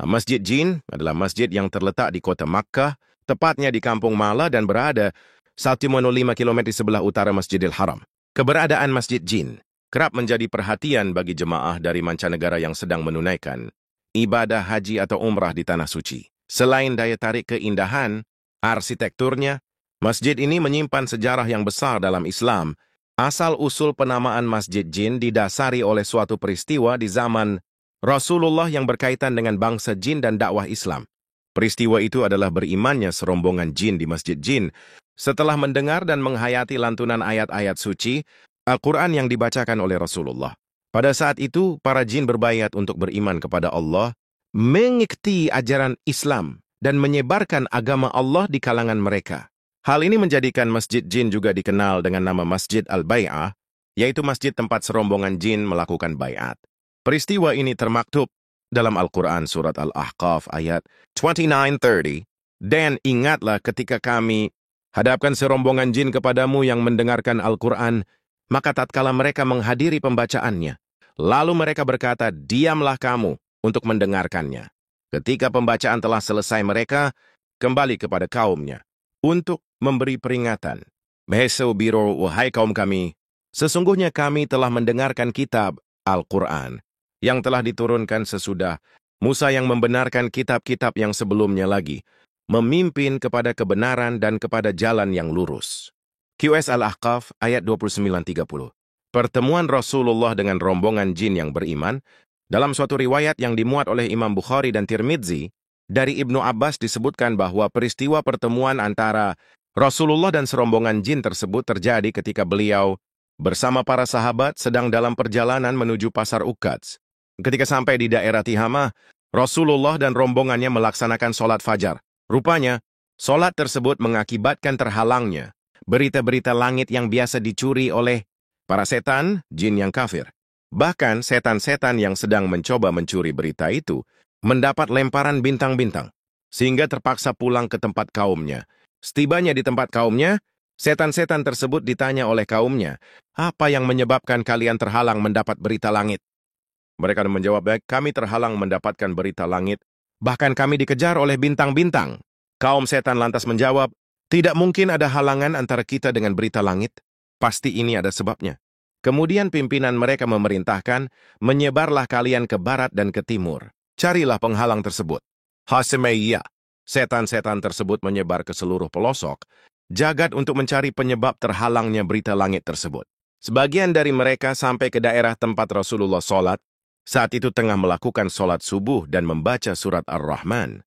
Masjid Jin adalah masjid yang terletak di kota Makkah, tepatnya di Kampung Mala dan berada 1,5 km di sebelah utara Masjidil Haram. Keberadaan Masjid Jin kerap menjadi perhatian bagi jemaah dari mancanegara yang sedang menunaikan ibadah haji atau umrah di Tanah Suci. Selain daya tarik keindahan, arsitekturnya, masjid ini menyimpan sejarah yang besar dalam Islam. Asal-usul penamaan Masjid Jin didasari oleh suatu peristiwa di zaman Rasulullah yang berkaitan dengan bangsa jin dan dakwah Islam. Peristiwa itu adalah berimannya serombongan jin di Masjid Jin setelah mendengar dan menghayati lantunan ayat-ayat suci Al-Quran yang dibacakan oleh Rasulullah. Pada saat itu, para jin berbaiat untuk beriman kepada Allah, mengikuti ajaran Islam, dan menyebarkan agama Allah di kalangan mereka. Hal ini menjadikan Masjid Jin juga dikenal dengan nama Masjid Al-Bai'ah, yaitu masjid tempat serombongan jin melakukan baiat. Peristiwa ini termaktub dalam Al-Quran surat Al-Ahqaf ayat 29-30, dan ingatlah ketika kami hadapkan serombongan jin kepadamu yang mendengarkan Al-Quran, maka tatkala mereka menghadiri pembacaannya, lalu mereka berkata, diamlah kamu untuk mendengarkannya. Ketika pembacaan telah selesai mereka kembali kepada kaumnya untuk memberi peringatan. Meheso biro, wahai kaum kami, sesungguhnya kami telah mendengarkan kitab Al-Quran yang telah diturunkan sesudah Musa yang membenarkan kitab-kitab yang sebelumnya lagi, memimpin kepada kebenaran dan kepada jalan yang lurus. QS Al-Ahqaf ayat 29-30. Pertemuan Rasulullah dengan rombongan jin yang beriman, dalam suatu riwayat yang dimuat oleh Imam Bukhari dan Tirmidzi, dari Ibnu Abbas disebutkan bahwa peristiwa pertemuan antara Rasulullah dan serombongan jin tersebut terjadi ketika beliau bersama para sahabat sedang dalam perjalanan menuju pasar Uqadz. Ketika sampai di daerah Tihamah, Rasulullah dan rombongannya melaksanakan sholat fajar. Rupanya, sholat tersebut mengakibatkan terhalangnya berita-berita langit yang biasa dicuri oleh para setan, jin yang kafir. Bahkan setan-setan yang sedang mencoba mencuri berita itu mendapat lemparan bintang-bintang, sehingga terpaksa pulang ke tempat kaumnya. Setibanya di tempat kaumnya, setan-setan tersebut ditanya oleh kaumnya, apa yang menyebabkan kalian terhalang mendapat berita langit? Mereka menjawab, baik, kami terhalang mendapatkan berita langit, bahkan kami dikejar oleh bintang-bintang. Kaum setan lantas menjawab, tidak mungkin ada halangan antara kita dengan berita langit. Pasti ini ada sebabnya. Kemudian pimpinan mereka memerintahkan, menyebarlah kalian ke barat dan ke timur. Carilah penghalang tersebut. Hasemeiyah, setan-setan tersebut menyebar ke seluruh pelosok jagat untuk mencari penyebab terhalangnya berita langit tersebut. Sebagian dari mereka sampai ke daerah tempat Rasulullah sholat, saat itu tengah melakukan sholat subuh dan membaca surat Ar-Rahman.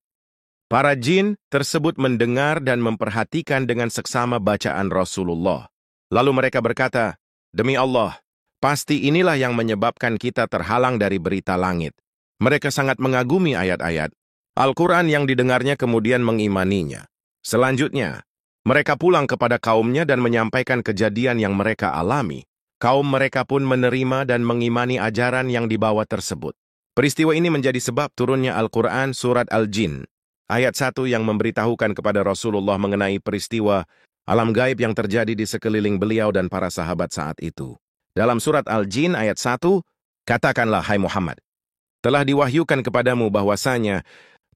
Para jin tersebut mendengar dan memperhatikan dengan seksama bacaan Rasulullah. Lalu mereka berkata, demi Allah, pasti inilah yang menyebabkan kita terhalang dari berita langit. Mereka sangat mengagumi ayat-ayat Al-Quran yang didengarnya kemudian mengimaninya. Selanjutnya, mereka pulang kepada kaumnya dan menyampaikan kejadian yang mereka alami. Kaum mereka pun menerima dan mengimani ajaran yang dibawa tersebut. Peristiwa ini menjadi sebab turunnya Al-Quran surat Al-Jin, ayat 1 yang memberitahukan kepada Rasulullah mengenai peristiwa alam gaib yang terjadi di sekeliling beliau dan para sahabat saat itu. Dalam surat Al-Jin ayat 1, katakanlah, hai Muhammad, telah diwahyukan kepadamu bahwasanya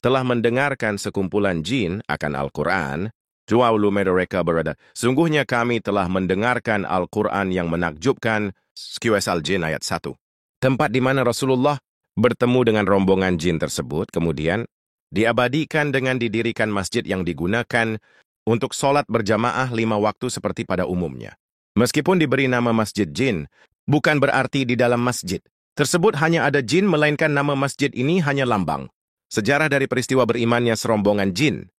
telah mendengarkan sekumpulan jin akan Al-Quran. Juaulu mereka berada. Sungguhnya kami telah mendengarkan Al-Quran yang menakjubkan. QS Al-Jin ayat 1. Tempat di mana Rasulullah bertemu dengan rombongan jin tersebut, kemudian diabadikan dengan didirikan masjid yang digunakan untuk sholat berjamaah 5 waktu seperti pada umumnya. Meskipun diberi nama Masjid Jin, bukan berarti di dalam masjid tersebut hanya ada jin, melainkan nama masjid ini hanya lambang sejarah dari peristiwa berimannya serombongan jin